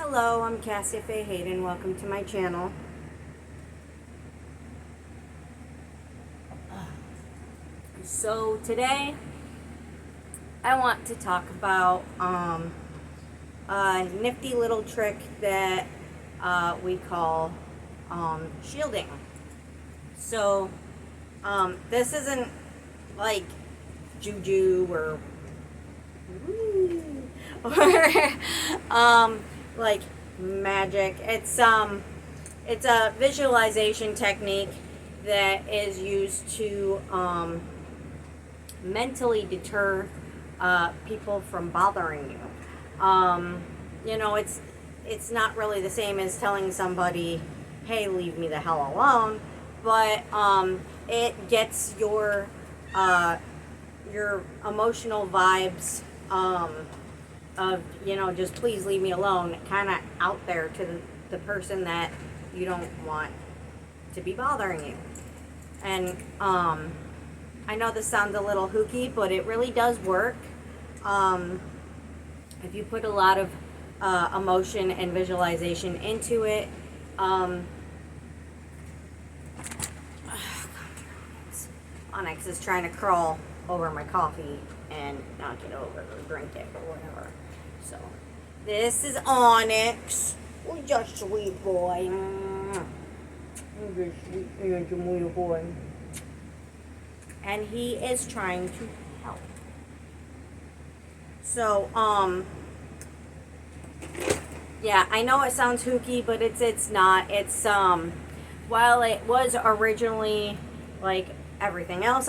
Hello, I'm Cassia Faye Hayden. Welcome to my channel. So today I want to talk about a nifty little trick that we call shielding. So this isn't like juju or or like magic. It's a visualization technique that is used to mentally deter people from bothering you. It's not really the same as telling somebody, "Hey, leave me the hell alone," but it gets your emotional vibes of just please leave me alone, kind of out there to the person that you don't want to be bothering you. And I know this sounds a little hooky, but it really does work. If you put a lot of emotion and visualization into it. Onyx is trying to crawl over my coffee and knock it over or drink it or whatever. So this is Onyx. Oh, just sweet boy. Just sweet little boy. And he is trying to help. So yeah, I know it sounds hooky, but it's not. It's while it was originally like everything else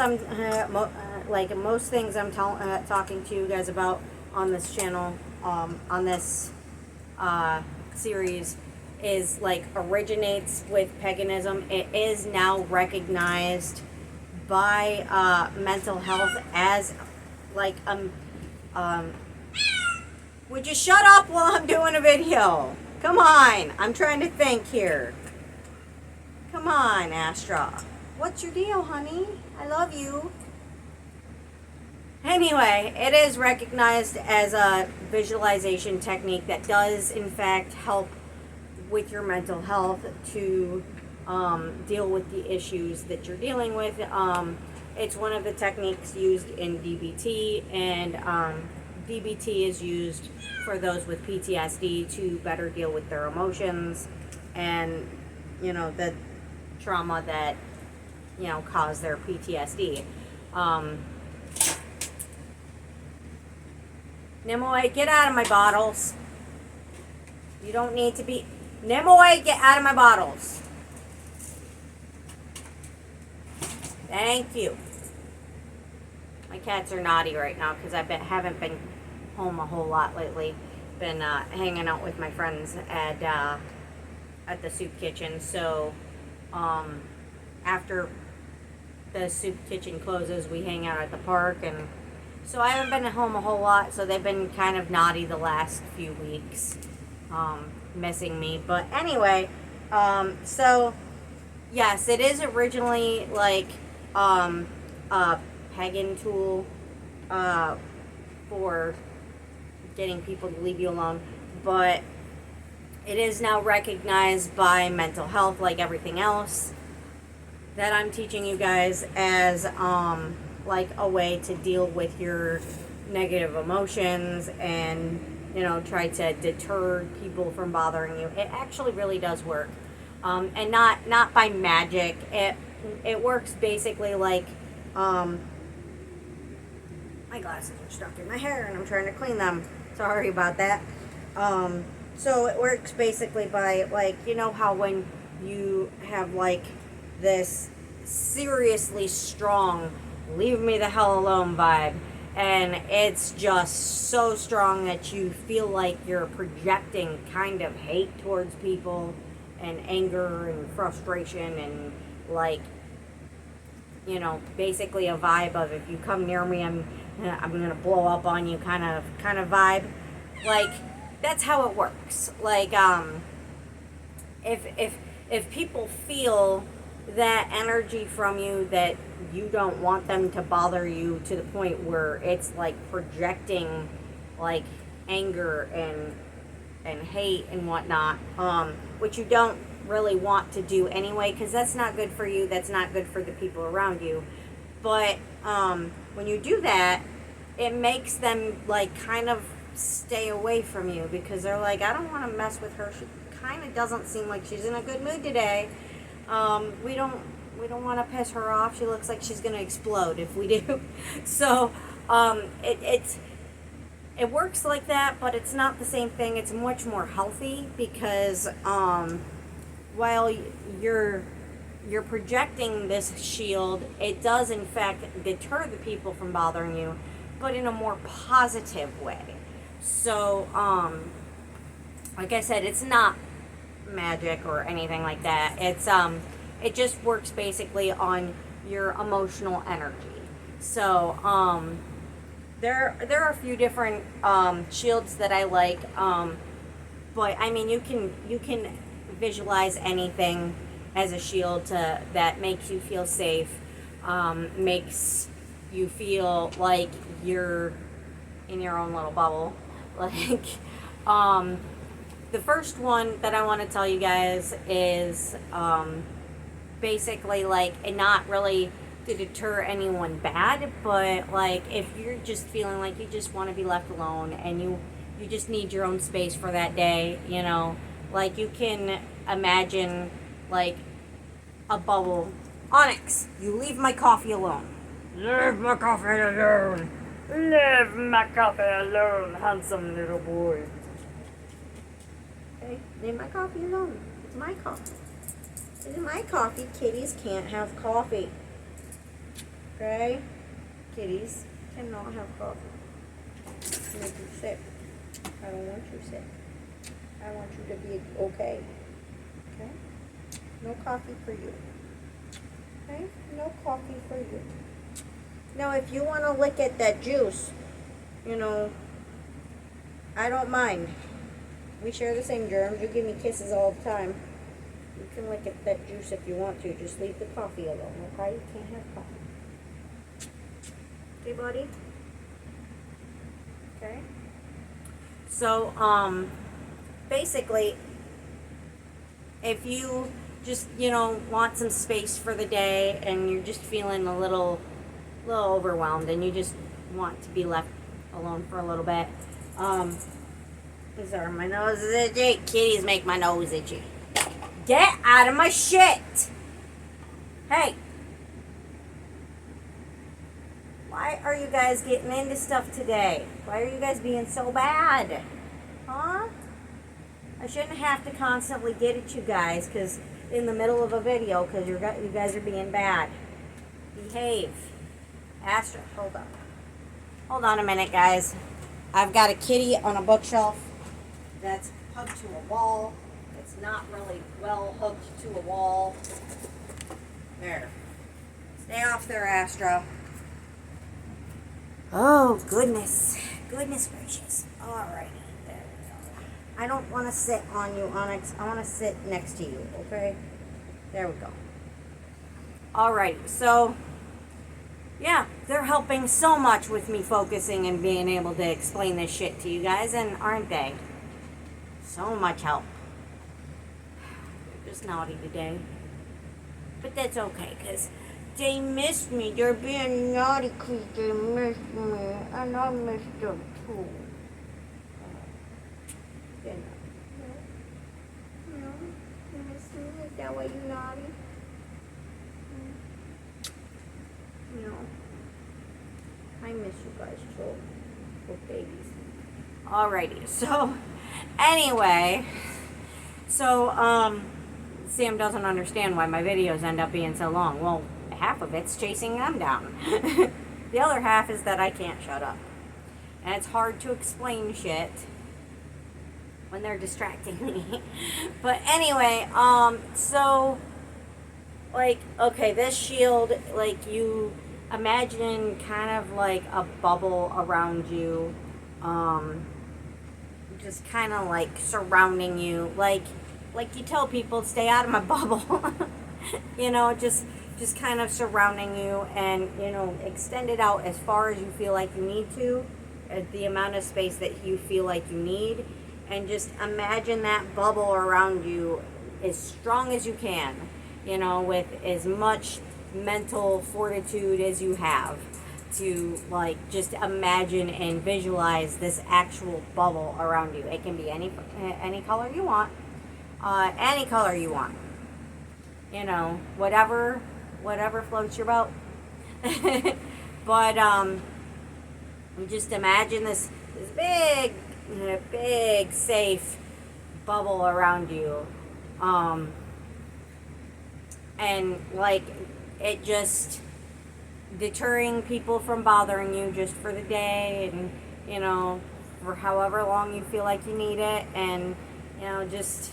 like most things I'm talking to you guys about on this channel, on this series, is like originates with paganism. It is now recognized by mental health as like would you shut up while I'm doing a video? Come on, I'm trying to think here. Come on, Astra. What's your deal, honey? I love you. Anyway, it is recognized as a visualization technique that does, in fact, help with your mental health to deal with the issues that you're dealing with. It's one of the techniques used in DBT, and DBT is used for those with PTSD to better deal with their emotions and, the trauma that cause their PTSD. Nimoy, get out of my bottles. You don't need to be... Nimoy, get out of my bottles. Thank you. My cats are naughty right now because I haven't been home a whole lot lately. Been hanging out with my friends at the soup kitchen. So after the soup kitchen closes, we hang out at the park, and so I haven't been at home a whole lot, so they've been kind of naughty the last few weeks, missing me. But anyway, so yes, it is originally like a pagan tool for getting people to leave you alone, but it is now recognized by mental health, like everything else that I'm teaching you guys, as like a way to deal with your negative emotions and try to deter people from bothering you. It actually really does work, and not by magic. It works basically like my glasses are stuck in my hair and I'm trying to clean them. Sorry about that. So it works basically by, like, how when you have like this seriously strong leave me the hell alone vibe, and it's just so strong that you feel like you're projecting kind of hate towards people and anger and frustration and like basically a vibe of, if you come near me, I'm gonna blow up on you kind of vibe. Like, that's how it works. Like if people feel that energy from you, that you don't want them to bother you to the point where it's like projecting like anger and and hate and whatnot, which you don't really want to do anyway, because that's not good for you, that's not good for the people around you. But when you do that, it makes them like kind of stay away from you, because they're like, I don't want to mess with her, she kind of doesn't seem like she's in a good mood today. We don't want to piss her off, she looks like she's gonna explode if we do. So it works like that, but it's not the same thing. It's much more healthy, because while you're projecting this shield, it does in fact deter the people from bothering you, but in a more positive way. So like I said, it's not magic or anything like that. It's it just works basically on your emotional energy. So there are a few different shields that I like, but I mean, you can visualize anything as a shield that makes you feel safe, makes you feel like you're in your own little bubble. Like the first one that I want to tell you guys is basically like, and not really to deter anyone bad, but like if you're just feeling like you just want to be left alone and you just need your own space for that day, you know, like you can imagine like a bubble. Onyx, you leave my coffee alone. Leave my coffee alone. Leave my coffee alone, handsome little boy. Okay, leave my coffee alone. It's my coffee. It's my coffee. Kitties can't have coffee. Okay? Kitties cannot have coffee. Make you sick. I don't want you sick. I want you to be okay. Okay? No coffee for you. Okay? No coffee for you. Now, if you want to lick at that juice, you know, I don't mind. We share the same germs. You give me kisses all the time. You can lick at that juice if you want to. Just leave the coffee alone, okay? You can't have coffee. Okay, buddy? Okay? So, basically, if you just, you know, want some space for the day and you're just feeling a little overwhelmed and you just want to be left alone for a little bit, sorry, my nose is itchy. Kitties make my nose itchy. Get out of my shit! Hey! Why are you guys getting into stuff today? Why are you guys being so bad? Huh? I shouldn't have to constantly get at you guys because in the middle of a video because you guys are being bad. Behave. Astra, hold on. Hold on a minute, guys. I've got a kitty on a bookshelf that's hooked to a wall. It's not really well hooked to a wall. There. Stay off there, Astra. Oh, goodness. Goodness gracious. Alrighty. There we go. I don't want to sit on you, Onyx. I want to sit next to you, okay? There we go. Alrighty. So, yeah, they're helping so much with me focusing and being able to explain this shit to you guys, and aren't they? So much help. They're just naughty today. But that's okay, because they missed me. They're being naughty because they missed me. And I missed them too. No, you miss me? Is that why you're naughty? No. I miss you guys too. Little babies. Alrighty, so anyway, so Sam doesn't understand why my videos end up being so long. Well, half of it's chasing them down. The other half is that I can't shut up. And it's hard to explain shit when they're distracting me. But anyway, so like, okay, this shield, like, you imagine kind of like a bubble around you, just kind of like surrounding you, like you tell people, stay out of my bubble. You know, just kind of surrounding you, and, you know, extend it out as far as you feel like you need to, the amount of space that you feel like you need, and just imagine that bubble around you as strong as you can, with as much mental fortitude as you have to, like, just imagine and visualize this actual bubble around you. It can be any color you want, any color you want, whatever floats your boat. But you just imagine this big safe bubble around you, and like it just deterring people from bothering you just for the day, and for however long you feel like you need it, and just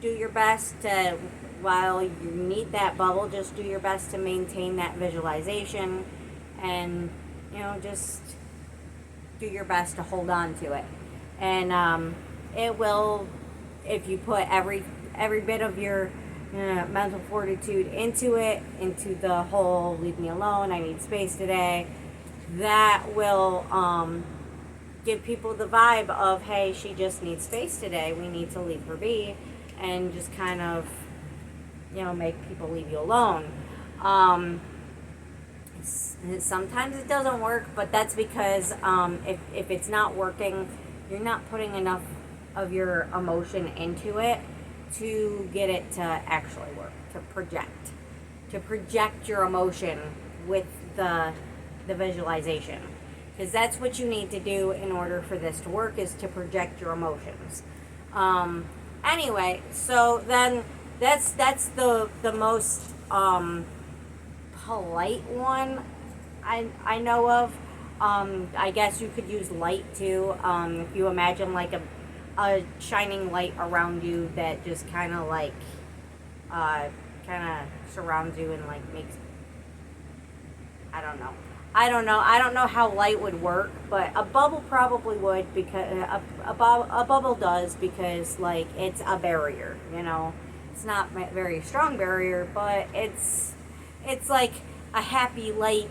do your best to, while you need that bubble, just do your best to maintain that visualization, and just do your best to hold on to it. And it will, if you put every bit of your mental fortitude into the whole leave me alone, I need space today, that will give people the vibe of, hey, she just needs space today, we need to leave her be, and just kind of make people leave you alone. Sometimes it doesn't work, but that's because if it's not working, you're not putting enough of your emotion into it to get it to actually work, to project your emotion with the visualization, because that's what you need to do in order for this to work, is to project your emotions. Anyway, so then that's the most polite one I know of. I guess you could use light too. If you imagine like a shining light around you that just kind of surrounds you and like makes, I don't know how light would work, but a bubble probably would, because a bubble does, because like it's a barrier, it's not a very strong barrier, but it's like a happy, light,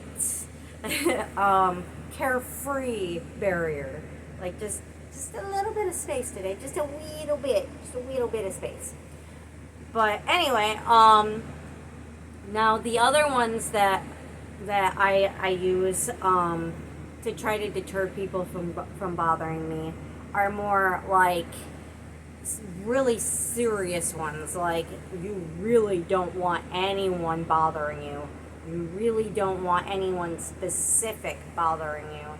carefree barrier, like just a little bit of space today, just a little bit of space. But anyway, now the other ones that I use to try to deter people from bothering me are more like really serious ones. Like, you really don't want anyone bothering you. You really don't want anyone specific bothering you.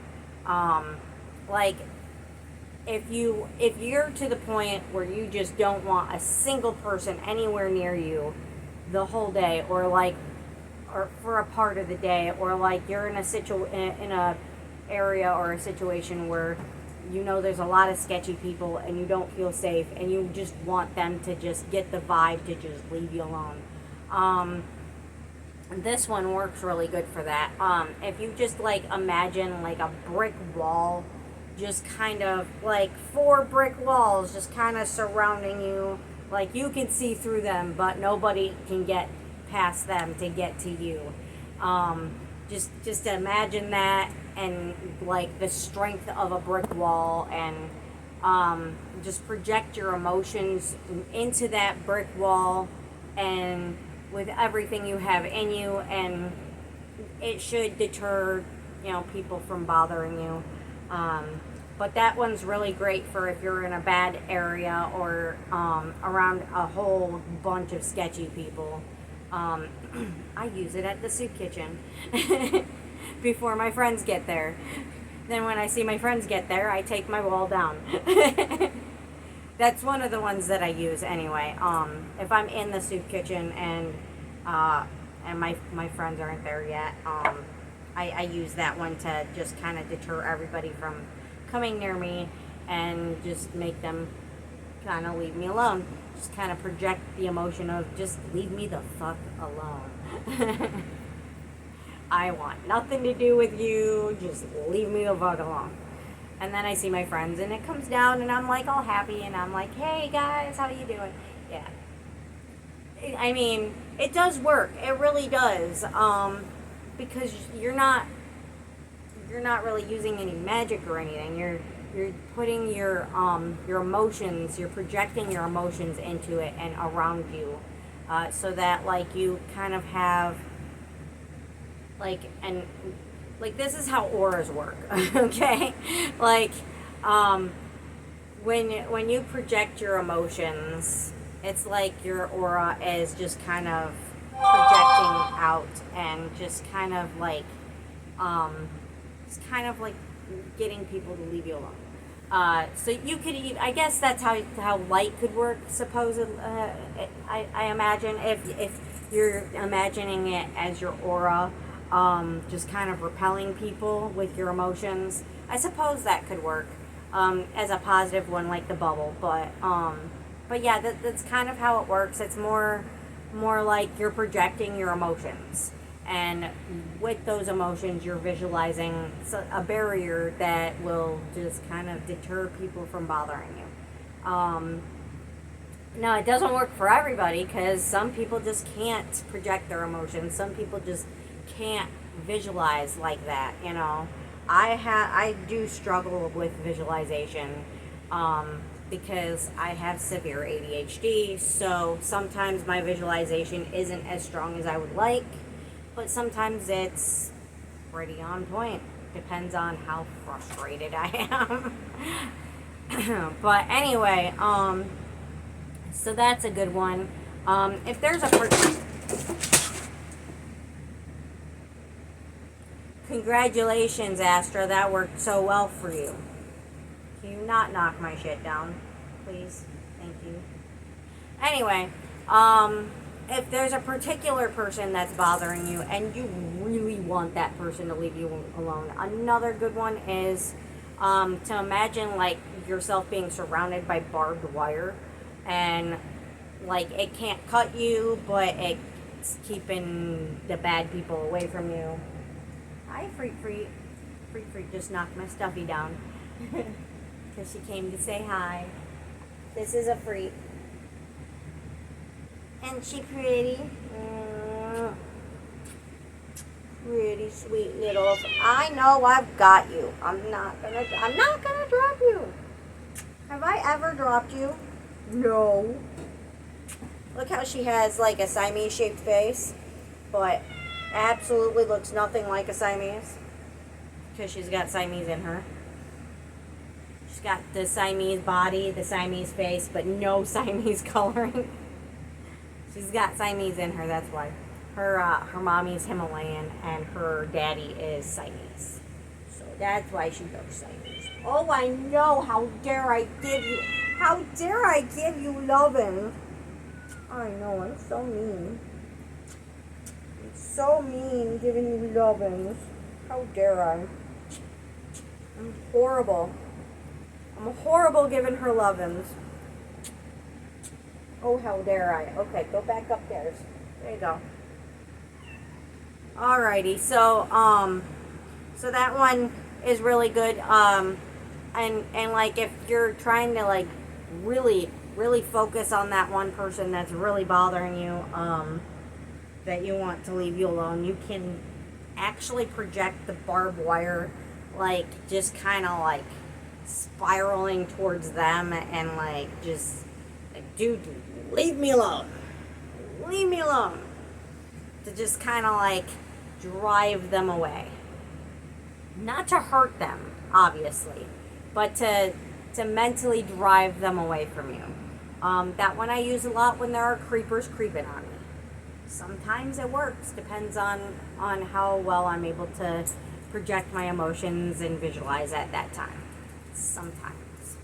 Like, if you're to the point where you just don't want a single person anywhere near you the whole day, or for a part of the day, or like you're in a area or a situation where there's a lot of sketchy people and you don't feel safe, and you just want them to just get the vibe to just leave you alone. This one works really good for that. If you just like imagine like a brick wall, just kind of like 4 brick walls just kind of surrounding you, like you can see through them, but nobody can get past them to get to you. Just imagine that, and like the strength of a brick wall, and just project your emotions into that brick wall, and with everything you have in you, and it should deter people from bothering you. But that one's really great for if you're in a bad area, or around a whole bunch of sketchy people. I use it at the soup kitchen before my friends get there. Then when I see my friends get there, I take my wall down. That's one of the ones that I use anyway. If I'm in the soup kitchen and my friends aren't there yet, I use that one to just kind of deter everybody from coming near me, and just make them kind of leave me alone. Just kind of project the emotion of, just leave me the fuck alone. I want nothing to do with you, just leave me the fuck alone. And then I see my friends, and it comes down, and I'm like all happy, and I'm like, hey guys, how you doing? Yeah. I mean, it does work. It really does. Because you're not really using any magic or anything. You're you're putting your emotions, you're projecting your emotions into it and around you, so that like you kind of have like, and like this is how auras work. Okay, like when you project your emotions, it's like your aura is just kind of projecting out and just kind of like it's kind of like getting people to leave you alone. So you could, I guess that's how light could work. Supposedly, I imagine if you're imagining it as your aura, just kind of repelling people with your emotions. I suppose that could work as a positive one, like the bubble. But yeah, that's kind of how it works. It's more like you're projecting your emotions. And with those emotions, you're visualizing a barrier that will just kind of deter people from bothering you. Now, it doesn't work for everybody because some people just can't project their emotions. Some people just can't visualize like that. You know, I do struggle with visualization because I have severe ADHD. So sometimes my visualization isn't as strong as I would like. But sometimes it's pretty on point. Depends on how frustrated I am. But anyway, so that's a good one. If there's congratulations, Astra, that worked so well for you. Can you not knock my shit down, please? Thank you. Anyway, if there's a particular person that's bothering you and you really want that person to leave you alone, another good one is to imagine like yourself being surrounded by barbed wire, and like it can't cut you, but it's keeping the bad people away from you. Hi, Freak just knocked my stuffy down because she came to say hi. This is a freak. And she pretty. Pretty sweet little. I know I've got you. I'm not gonna drop you. Have I ever dropped you? No. Look how she has like a Siamese shaped face, but absolutely looks nothing like a Siamese because she's got Siamese in her. She's got the Siamese body, the Siamese face, but no Siamese coloring. She's got Siamese in her, that's why. Her mommy's Himalayan and her daddy is Siamese. So that's why she goes Siamese. Oh, I know. How dare I give you loving? I know, I'm so mean. I'm so mean giving you loving. How dare I? I'm horrible. I'm horrible giving her lovins. Oh, how dare I. Okay, go back upstairs. There you go. Alrighty, so that one is really good. And like if you're trying to like really focus on that one person that's really bothering you, that you want to leave you alone, you can actually project the barbed wire like just kind of like spiraling towards them and like just like, dude, leave me alone. Leave me alone. To just kind of like drive them away. Not to hurt them, obviously, but to mentally drive them away from you. That one I use a lot when there are creepers creeping on me. Sometimes it works. Depends on how well I'm able to project my emotions and visualize at that time. Sometimes.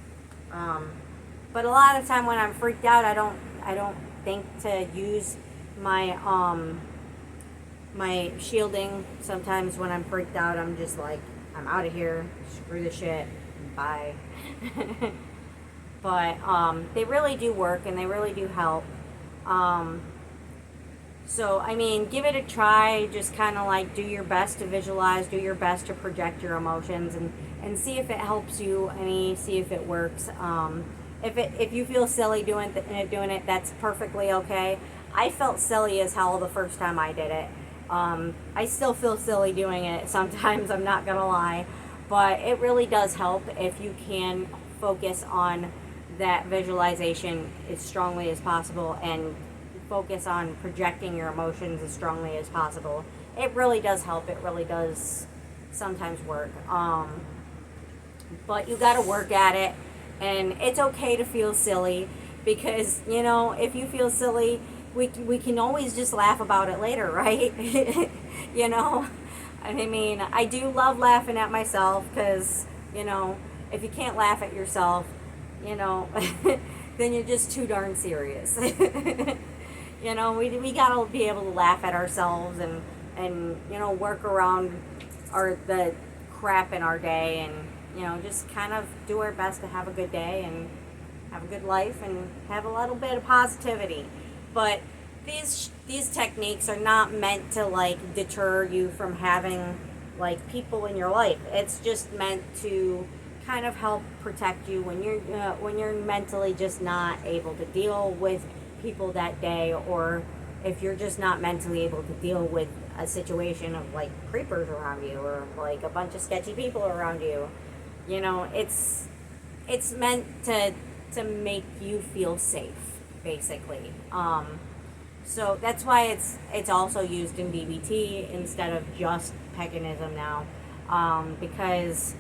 But a lot of the time when I'm freaked out, I don't think to use my my shielding. Sometimes when I'm freaked out, I'm just like, I'm out of here. Screw the shit. Bye. But they really do work and they really do help. So, I mean, give it a try. Just kind of like do your best to visualize, do your best to project your emotions, and see if it helps you, see if it works. If you feel silly doing it, that's perfectly okay. I felt silly as hell the first time I did it. I still feel silly doing it sometimes, I'm not gonna lie. but it really does help if you can focus on that visualization as strongly as possible and focus on projecting your emotions as strongly as possible. It really does help. It really does sometimes work. But you got to work at it, and it's okay to feel silly, because if you feel silly, we can always just laugh about it later, right? you know I mean, I do love laughing at myself, because if you can't laugh at yourself, then you're just too darn serious. We gotta be able to laugh at ourselves, and work around the crap in our day, and just kind of do our best to have a good day and have a good life and have a little bit of positivity. But these techniques are not meant to like deter you from having like people in your life. It's just meant to kind of help protect you when you're mentally just not able to deal with people that day, or if you're just not mentally able to deal with a situation of like creepers around you, or like a bunch of sketchy people around you. It's meant to make you feel safe, basically. So that's why it's also used in DBT instead of just paganism now, because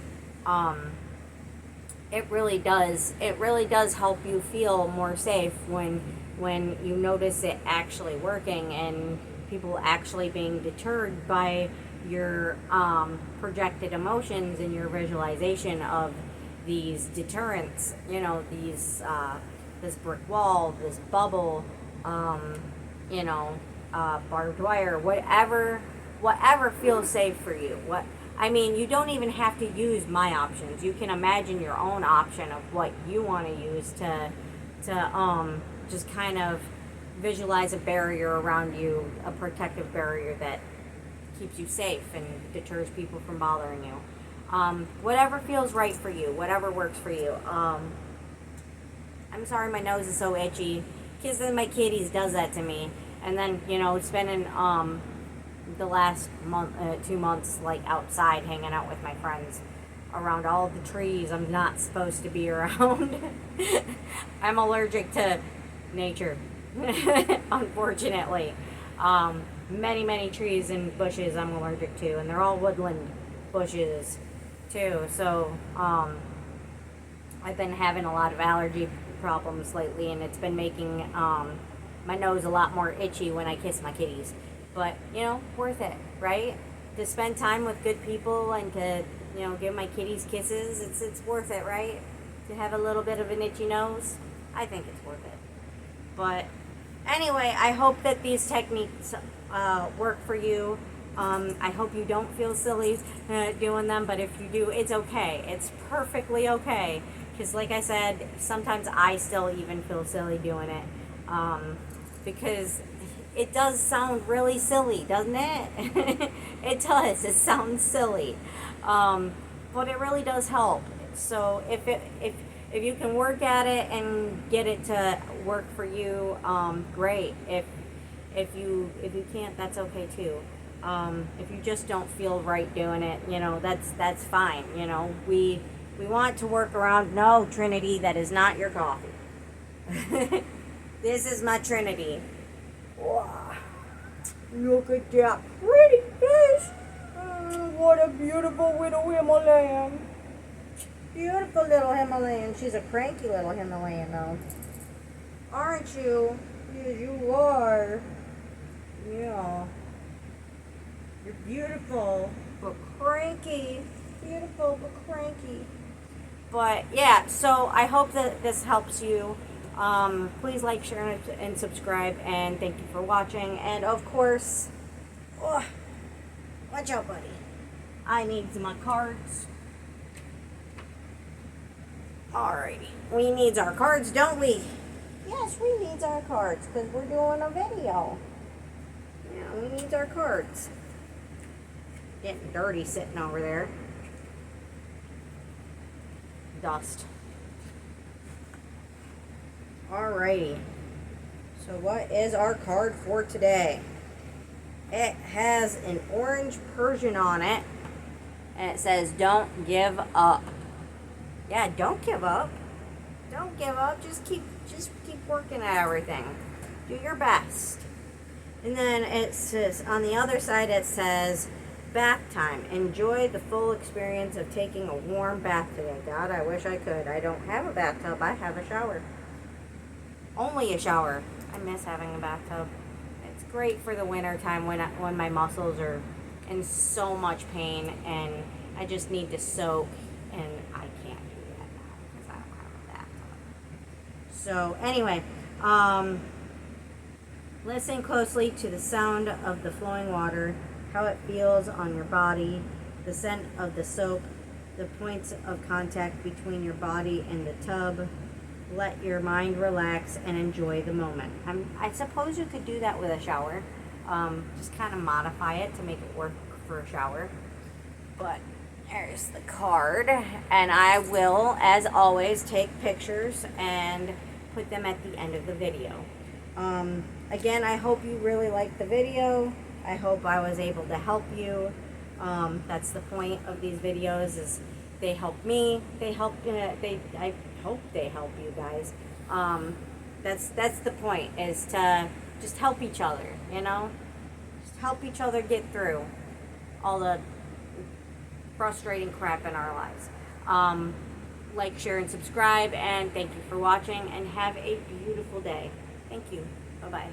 it really does help you feel more safe when you notice it actually working, and people actually being deterred by your projected emotions and your visualization of these deterrents. This brick wall, this bubble, barbed wire, whatever feels safe for you. You don't even have to use my options. You can imagine your own option of what you want to use to just kind of visualize a barrier around you, a protective barrier that keeps you safe and deters people from bothering you. Whatever feels right for you, whatever works for you. I'm sorry my nose is so itchy. Kissing my kitties does that to me. And then, spending the last 2 months like outside hanging out with my friends around all the trees I'm not supposed to be around. I'm allergic to nature, unfortunately. Many trees and bushes I'm allergic to, and they're all woodland bushes too. So I've been having a lot of allergy problems lately, and it's been making my nose a lot more itchy when I kiss my kitties. But worth it, right? To spend time with good people and to give my kitties kisses, it's worth it, right? To have a little bit of an itchy nose, I think it's worth it. But anyway, I hope that these techniques work for you. I hope you don't feel silly doing them, but if you do, it's okay. It's perfectly okay. Because like I said, sometimes I still even feel silly doing it. Because it does sound really silly, doesn't it? It does. It sounds silly. But it really does help. So if you can work at it and get it to work for you, great. If you can't, that's okay too. If you just don't feel right doing it, that's fine. We want to work around. No, Trinity, that is not your coffee. This is my Trinity. Wow. Look at that pretty fish. What a beautiful little Himalayan. Beautiful little Himalayan. She's a cranky little Himalayan, though. Aren't you? Yes, you are. Yeah. You're beautiful, but cranky. Beautiful, but cranky. But yeah, so I hope that this helps you. Please like, share, and subscribe, and thank you for watching. And of course, watch out, buddy. I need my cards. Alrighty. We need our cards, don't we? Yes, we need our cards, because we're doing a video. Yeah, we need our cards. Getting dirty sitting over there. Dust. Alrighty. So what is our card for today? It has an orange Persian on it. And it says, don't give up. Yeah, don't give up. Don't give up. Just keep working at everything. Do your best. And then it says, on the other side, it says, bath time. Enjoy the full experience of taking a warm bath today. God, I wish I could. I don't have a bathtub. I have a shower. Only a shower. I miss having a bathtub. It's great for the winter time when my muscles are in so much pain and I just need to soak, and I can't do that now because I don't have a bathtub. So anyway, listen closely to the sound of the flowing water, how it feels on your body, the scent of the soap, the points of contact between your body and the tub. Let your mind relax and enjoy the moment. I suppose you could do that with a shower. Just kind of modify it to make it work for a shower. But there's the card. And I will, as always, take pictures and put them at the end of the video. Again, I hope you really liked the video. I hope I was able to help you. That's the point of these videos, is they help me. I hope they help you guys. That's the point, is to just help each other, you know? Just help each other get through all the frustrating crap in our lives. Like, share, and subscribe, and thank you for watching, and have a beautiful day. Thank you. Bye-bye.